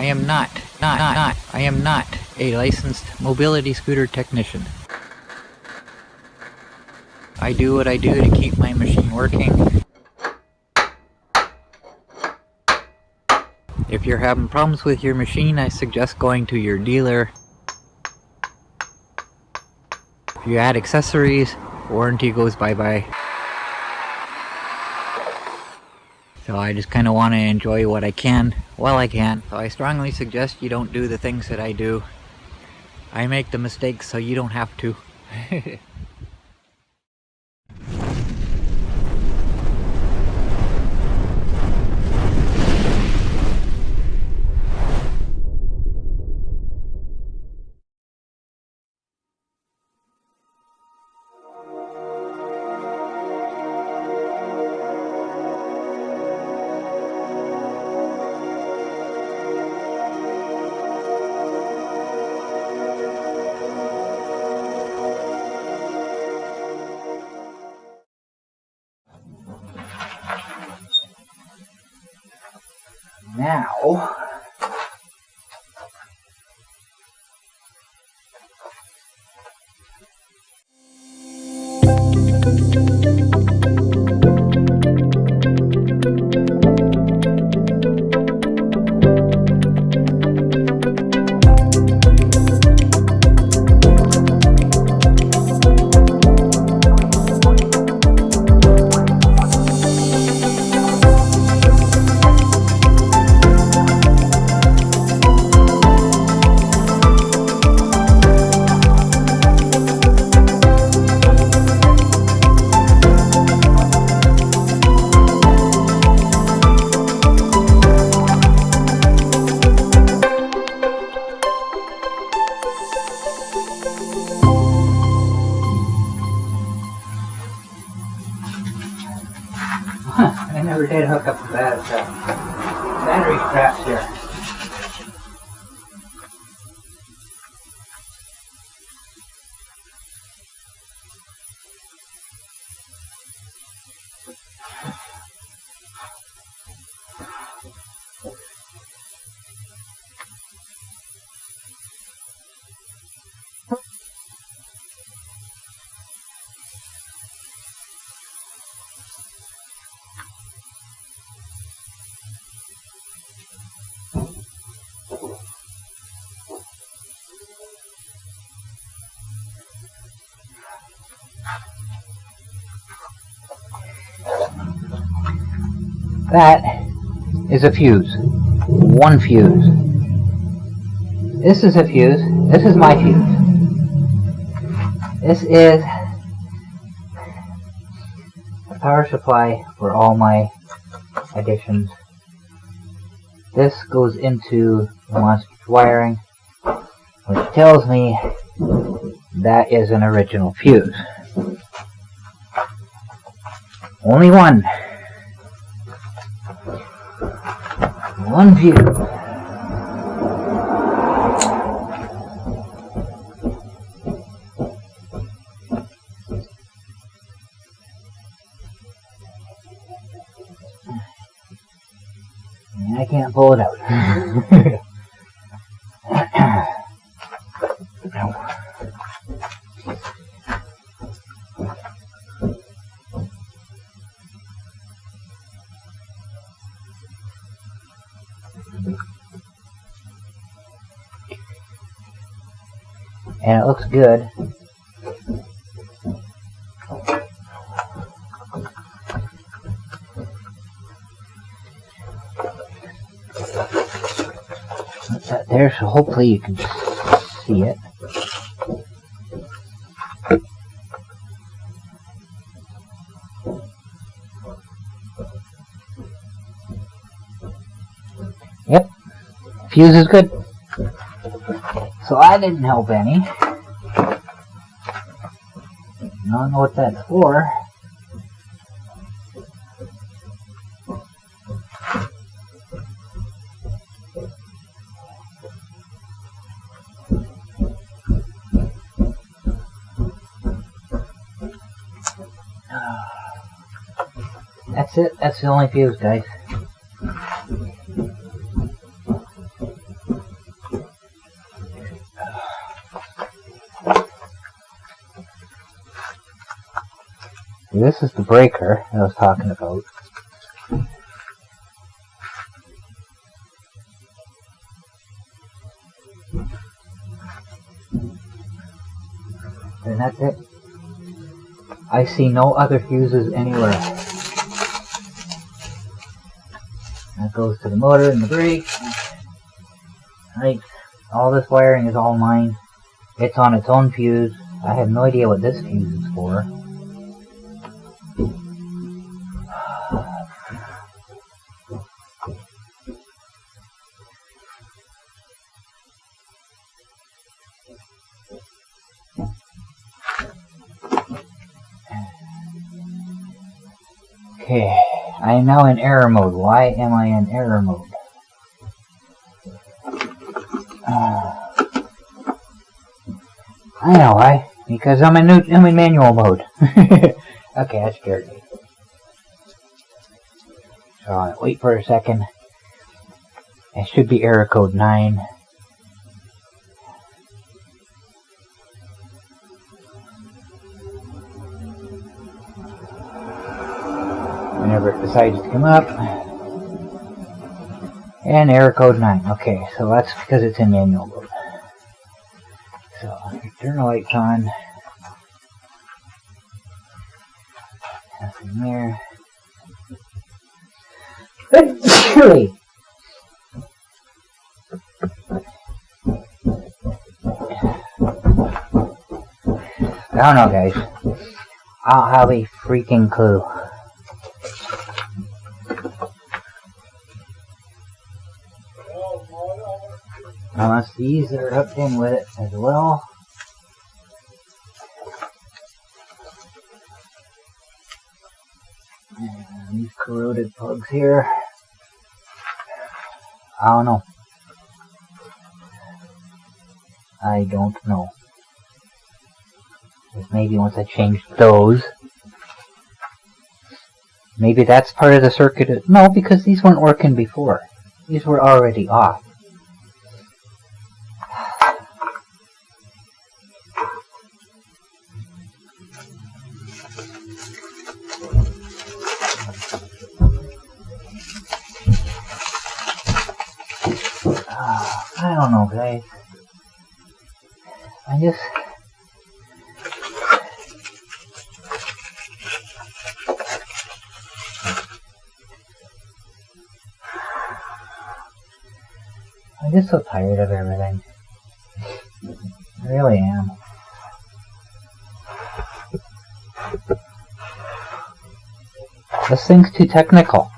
I am not a licensed mobility scooter technician. I do what I do to keep my machine working. If you're having problems with your machine, I suggest going to your dealer. If you add accessories, warranty goes bye-bye. So I just kind of want to enjoy what I can while I can. So I strongly suggest you don't do the things that I do. I make the mistakes so you don't have to. Now, I never did hook up the battery straps here. That is a fuse. One fuse. This is a fuse. This is my fuse. This is the power supply for all my additions. This goes into the monster wiring, which tells me that is an original fuse. Only one. One fuse. And I can't pull it out. No. And it looks good. Put that there so hopefully you can see it. Yep, fuse is good. So I didn't help any. Don't know what that's for. That's it. That's the only fuse, guys. this is the breaker I was talking about. And that's it. I see no other fuses anywhere. That goes to the motor and the brake. Right. All this wiring is all mine. It's on its own fuse. I have no idea what this fuse is for. Okay, I am now in error mode. Why am I in error mode? I know why. Because I'm in manual mode. Okay, that scared me. So I'll wait for a second. It should be error code 9. Whenever it decides to come up. And error code 9. Okay, so that's because it's in manual mode. So, turn the lights on. Nothing there. Chilly! I don't know, guys. I don't have a freaking clue. Unless these are hooked in with it as well. And these corroded plugs here. I don't know. I don't know. Maybe once I change those. Maybe that's part of the circuit. No, because these weren't working before. These were already off. I don't know, guys. I'm just so tired of everything. I really am. This thing's too technical.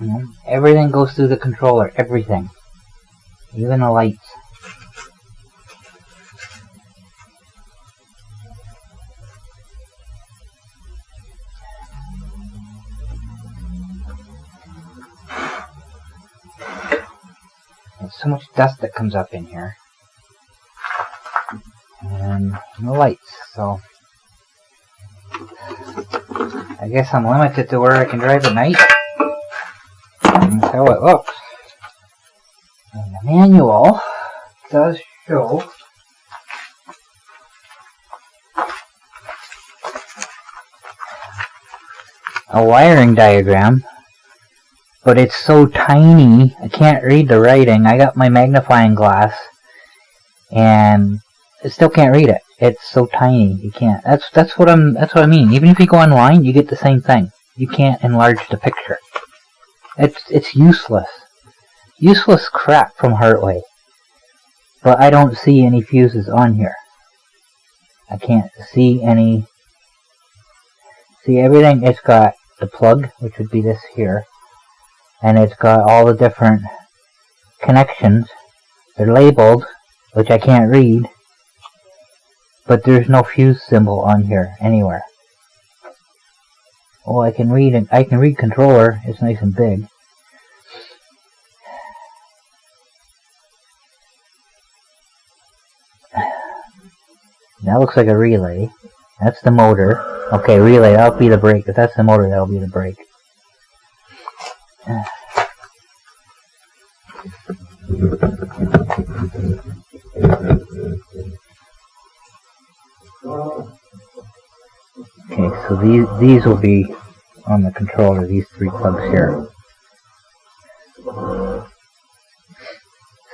You know, everything goes through the controller. Everything. Even the lights. There's so much dust that comes up in here. And the lights, so I guess I'm limited to where I can drive at night. That's how it looks. And the manual does show a wiring diagram, but it's so tiny I can't read the writing. I got my magnifying glass and I still can't read it. It's so tiny you can't. That's what I mean. Even if you go online, you get the same thing. You can't enlarge the picture. It's useless. Useless crap from Heartway. But I don't see any fuses on here. I can't see any. See everything, it's got the plug, which would be this here. And it's got all the different connections. They're labeled, which I can't read. But there's no fuse symbol on here anywhere. Oh, I can read controller. It's nice and big. That looks like a relay. That's the motor. Okay, relay, that'll be the brake. If that's the motor, that'll be the brake. Okay, So these will be on the controller, these 3 plugs here.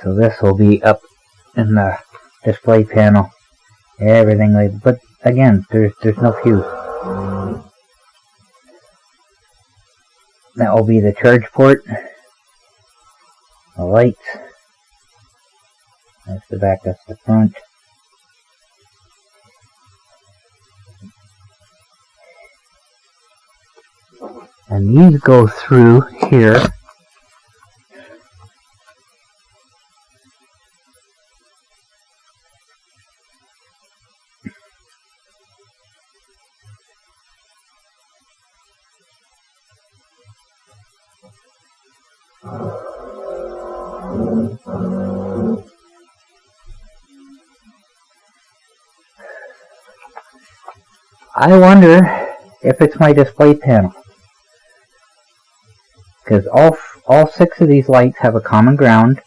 So this will be up in the display panel. Everything like, but again, there's no fuse. That will be the charge port. The lights. That's the back, that's the front. And these go through here. I wonder if it's my display panel, because all 6 of these lights have a common ground,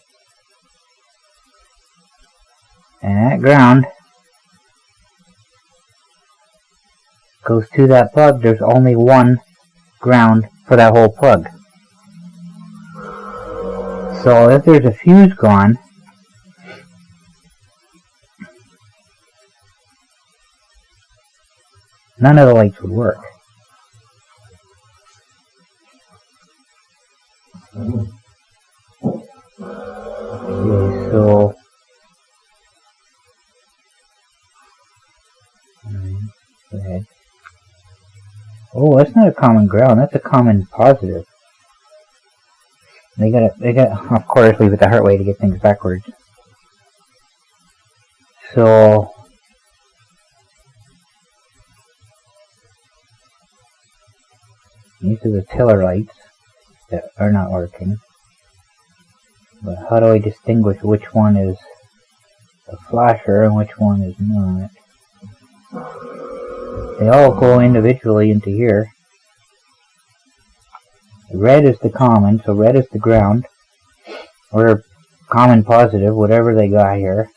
and that ground goes to that plug. There's only one ground for that whole plug. So if there's a fuse gone, none of the lights would work. Okay, so go ahead. Oh, that's not a common ground, that's a common positive. They got, of course, leave it the Heartway to get things backwards. So these are the tiller lights that are not working. But how do I distinguish which one is a flasher and which one is not? They all go individually into here. Red is the common, so red is the ground, or common positive, whatever they got here.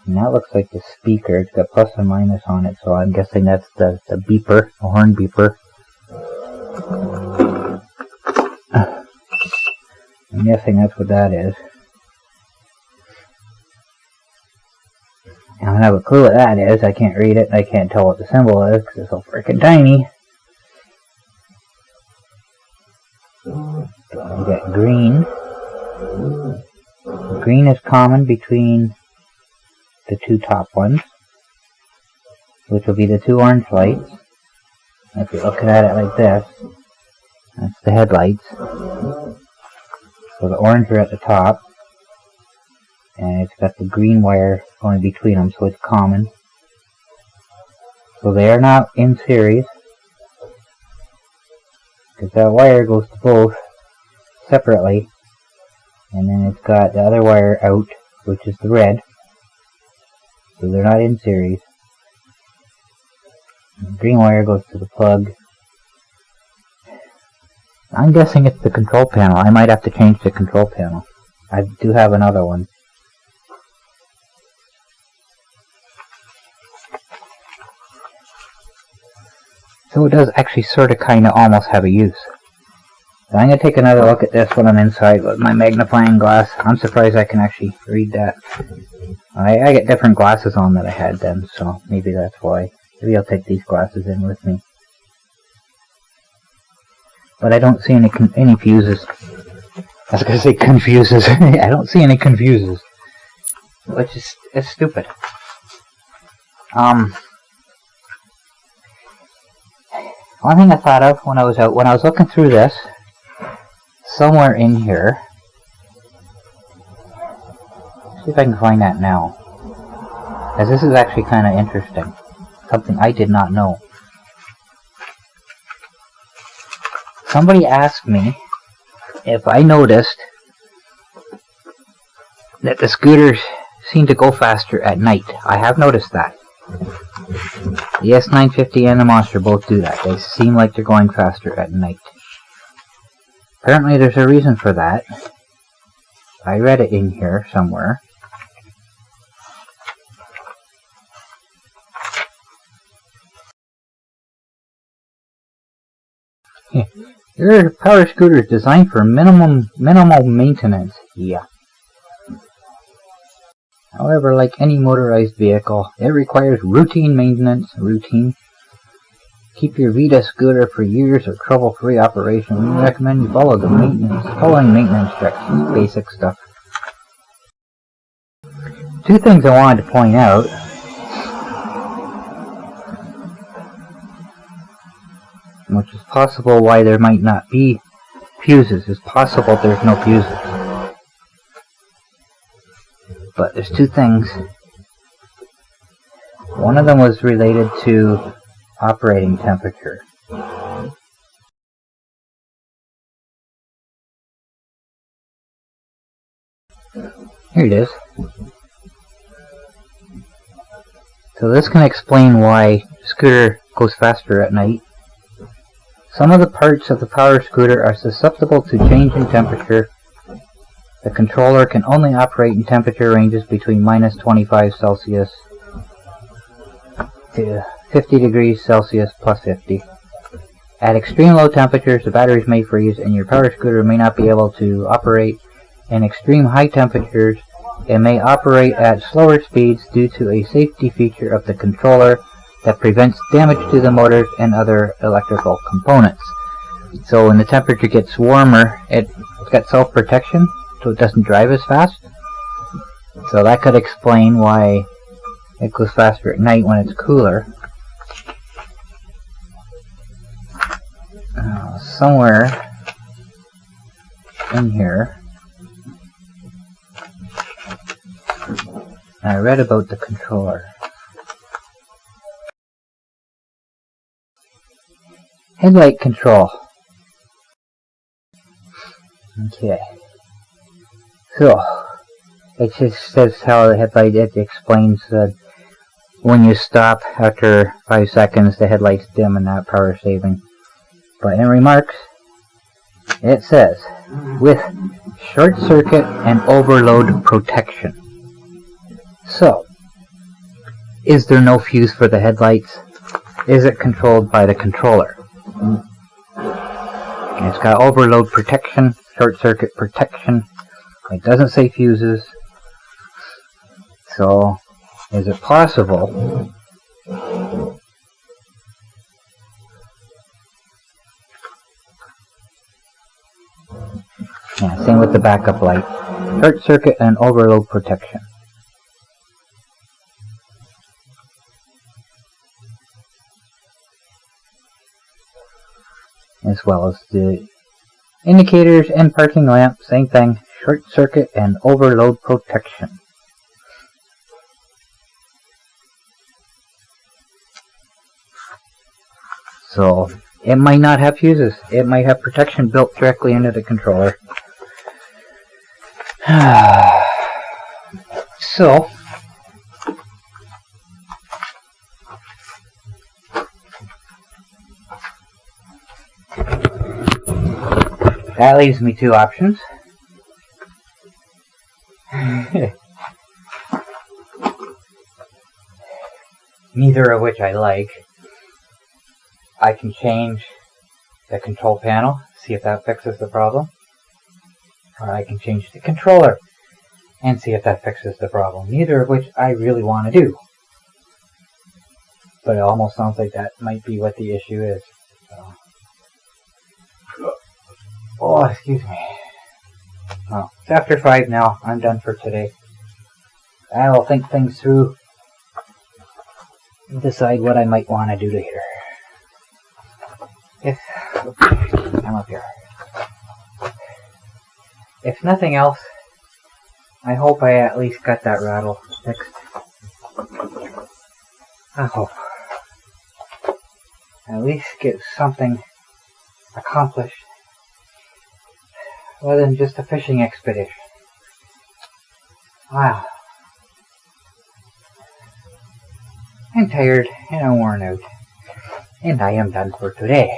And that looks like the speaker. It's got plus and minus on it, so I'm guessing that's the beeper, the horn beeper. I'm guessing that's what that is. I don't have a clue what that is. I can't read it. I can't tell what the symbol is because it's so freaking tiny. We got green. Green is common between the 2 top ones, which will be the 2 orange lights. If you're looking at it like this, that's the headlights. So the orange are at the top, and it's got the green wire going between them, so it's common. So they are not in series, because that wire goes to both separately, and then it's got the other wire out, which is the red. So they're not in series. The green wire goes to the plug. I'm guessing it's the control panel. I might have to change the control panel. I do have another one. So it does actually sort of kind of almost have a use. So I'm going to take another look at this when I'm inside with my magnifying glass. I'm surprised I can actually read that. I get different glasses on that I had then, so maybe that's why. Maybe I'll take these glasses in with me. But I don't see any fuses. I was going to say confuses. I don't see any confuses. Which is it's stupid. One thing I thought of when I was looking through this, somewhere in here, see if I can find that now, because this is actually kind of interesting, something I did not know. Somebody asked me if I noticed that the scooters seem to go faster at night. I have noticed that. The S950 and the Monster both do that. They seem like they're going faster at night. Apparently there's a reason for that. I read it in here somewhere. There are power scooters designed for minimal maintenance. Yeah. However, like any motorized vehicle, it requires routine maintenance. Keep your Vita scooter for years of trouble-free operation. We recommend you follow the following maintenance directions. Basic stuff. Two things I wanted to point out. Which is possible why there might not be fuses. It's possible there's no fuses. But there's two things. One of them was related to operating temperature. Here it is. So this can explain why the scooter goes faster at night. Some of the parts of the power scooter are susceptible to change in temperature. The controller can only operate in temperature ranges between minus 25 Celsius to 50 degrees Celsius plus 50. At extreme low temperatures, the batteries may freeze and your power scooter may not be able to operate. In extreme high temperatures, it may operate at slower speeds due to a safety feature of the controller that prevents damage to the motors and other electrical components. So when the temperature gets warmer, it's got self-protection, so it doesn't drive as fast. So that could explain why it goes faster at night when it's cooler. Somewhere in here, I read about the controller. Headlight control. Okay. So, it just says how the headlight, it explains that when you stop after 5 seconds, the headlights dim and not power saving. But in remarks, it says, with short circuit and overload protection. So, is there no fuse for the headlights? Is it controlled by the controller? It's got overload protection, short circuit protection. It doesn't say fuses. So, is it possible yeah, same with the backup light. Short circuit and overload protection. As well as the indicators and parking lamp, same thing, short circuit and overload protection. So, it might not have fuses. It might have protection built directly into the controller. So, that leaves me two options. Neither of which I like. I can change the control panel, see if that fixes the problem. Or I can change the controller and see if that fixes the problem. Neither of which I really want to do. But it almost sounds like that might be what the issue is. So. Oh, excuse me. Well, it's after 5 now. I'm done for today. I will think things through and decide what I might want to do later. I'm up here. If nothing else, I hope I at least got that rattle fixed. I hope. At least get something accomplished rather than just a fishing expedition. Wow. I'm tired and I'm worn out. And I am done for today.